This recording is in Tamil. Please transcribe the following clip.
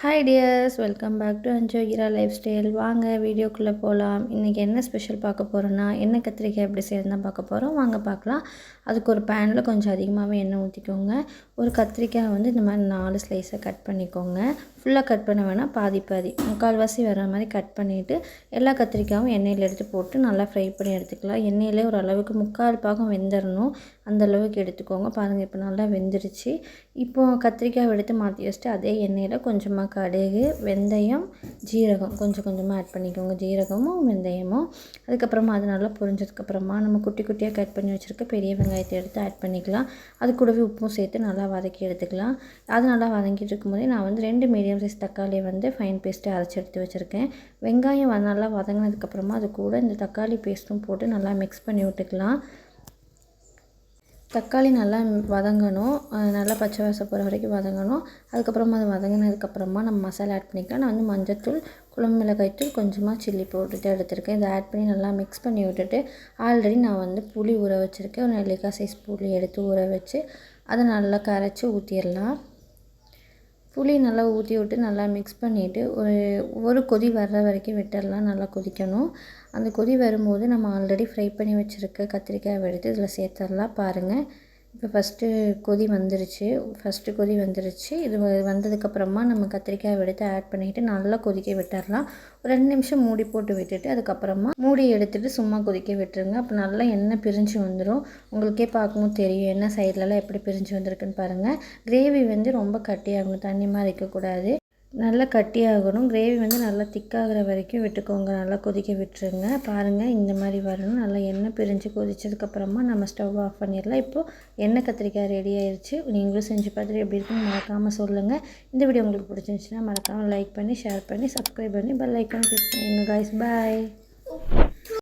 Hi dears, welcome back to அஞ்சோகிரா லைஃப் ஸ்டைல். வாங்க வீடியோக்குள்ளே போகலாம். இன்றைக்கி என்ன ஸ்பெஷல் பார்க்க போகிறோன்னா, எண்ணெய் கத்திரிக்காய் எப்படி செய்யறது தான் பார்க்க போகிறோம். வாங்க பார்க்கலாம். அதுக்கு ஒரு பேனில் கொஞ்சம் அதிகமாகவே எண்ணெய் ஊற்றிக்கோங்க. ஒரு கத்திரிக்காய் வந்து இந்த மாதிரி 4 ஸ்லைஸை கட் பண்ணிக்கோங்க. ஃபுல்லாக கட் பண்ண வேணாம், பாதி முக்கால்வாசி வர மாதிரி கட் பண்ணிவிட்டு எல்லா கத்திரிக்காயும் எண்ணெயில் எடுத்து போட்டு நல்லா ஃப்ரை பண்ணி எடுத்துக்கலாம். எண்ணெயிலே ஒரு அளவுக்கு 3/4 பாகம் வெந்துடணும், அந்த அளவுக்கு எடுத்துக்கோங்க. பாருங்கள், இப்போ நல்லா வெந்துருச்சு. இப்போது கத்திரிக்காய் எடுத்து மாற்றி வச்சுட்டு அதே எண்ணெயில் கொஞ்சமாக கடுகு, வெந்தயம், ஜீரகம் கொஞ்சம் கொஞ்சமாக ஆட் பண்ணிக்கோங்க. ஜீரகமும் வெந்தயமும். அதுக்கப்புறமா அது நல்லா பொரிஞ்சதுக்கப்புறமா நம்ம குட்டி குட்டியாக கட் பண்ணி வச்சுருக்க பெரிய வெங்காயத்தை எடுத்து ஆட் பண்ணிக்கலாம். அது கூடவே உப்பும் சேர்த்து நல்லா வதக்கி எடுத்துக்கலாம். அது நல்லா வதங்கிட்டு இருக்கும்போதே நான் வந்து 2 மீடியம் சைஸ் தக்காளியை வந்து ஃபைன் பேஸ்ட்டு அரைச்சி எடுத்து வச்சுருக்கேன். வெங்காயம் நல்லா வதங்கினதுக்கப்புறமா அது கூட இந்த தக்காளி பேஸ்ட்டும் போட்டு நல்லா மிக்ஸ் பண்ணி விட்டுக்கலாம். தக்காளி நல்லா வதங்கணும், நல்லா பச்சை வாசம் போகிற வரைக்கும் வதங்கணும். அதுக்கப்புறமா அது வதங்கினதுக்கப்புறமா நம்ம மசாலா ஆட் பண்ணிக்கலாம். நான் வந்து மஞ்சத்தூள், குழம்பு மிளகாய்த்தூள், கொஞ்சமாக சில்லி போட்டுட்டு எடுத்துருக்கேன். இதை ஆட் பண்ணி நல்லா மிக்ஸ் பண்ணி விட்டுட்டு ஆல்ரெடி நான் வந்து புளி ஊற வச்சுருக்கேன். ஒரு நெல்லிக்காய் சைஸ் புளி எடுத்து ஊற வச்சு அதை நல்லா கரைச்சி ஊற்றிடலாம். புளி நல்லா ஊற்றி விட்டு நல்லா மிக்ஸ் பண்ணிவிட்டு ஒரு கொதி வர்ற வரைக்கும் விட்டுடலாம். நல்லா கொதிக்கணும். அந்த கொதி வரும்போது நம்ம ஆல்ரெடி ஃப்ரை பண்ணி வச்சுருக்க கத்திரிக்காயை எடுத்து இதில் சேர்த்துடலாம். பாருங்கள், இப்போ ஃபஸ்ட்டு கொதி வந்துருச்சு. இது வந்ததுக்கப்புறமா நம்ம கத்திரிக்காயை எடுத்து ஆட் பண்ணிவிட்டு நல்லா கொதிக்க விட்டுடலாம். ஒரு 2 நிமிஷம் மூடி போட்டு விட்டுட்டு அதுக்கப்புறமா மூடி எடுத்துகிட்டு சும்மா கொதிக்க விட்டுருங்க. அப்போ நல்லா எண்ணெய் பிரிஞ்சு வந்துடும். உங்களுக்கே பார்க்கவும் தெரியும் எண்ணெய் சைட்லலாம் எப்படி பிரிஞ்சு வந்திருக்குன்னு பாருங்கள். கிரேவி வந்து ரொம்ப கட்டியாகணும், தண்ணி மாதிரி இருக்கக்கூடாது, நல்லா கட்டியாகணும். கிரேவி வந்து நல்லா திக்காகிற வரைக்கும் விட்டுக்கோங்க. நல்லா கொதிக்க விட்டுருங்க. பாருங்கள், இந்த மாதிரி வரணும். நல்லா எண்ணெய் பிரிஞ்சு கொதிச்சதுக்கப்புறமா நம்ம ஸ்டவ் ஆஃப் பண்ணிடலாம். இப்போது எண்ணெய் கத்திரிக்காய் ரெடி ஆயிடுச்சு. நீங்களும் செஞ்சு பார்த்துட்டு எப்படி இருக்குன்னு மறக்காமல் சொல்லுங்கள். இந்த வீடியோ உங்களுக்கு பிடிச்சிருந்துச்சுன்னா மறக்காமல் லைக் பண்ணி, ஷேர் பண்ணி, சப்ஸ்கிரைப் பண்ணி பெல் ஐக்கான் கிளிக் பண்ணுங்க. காய்ஸ், பாய்.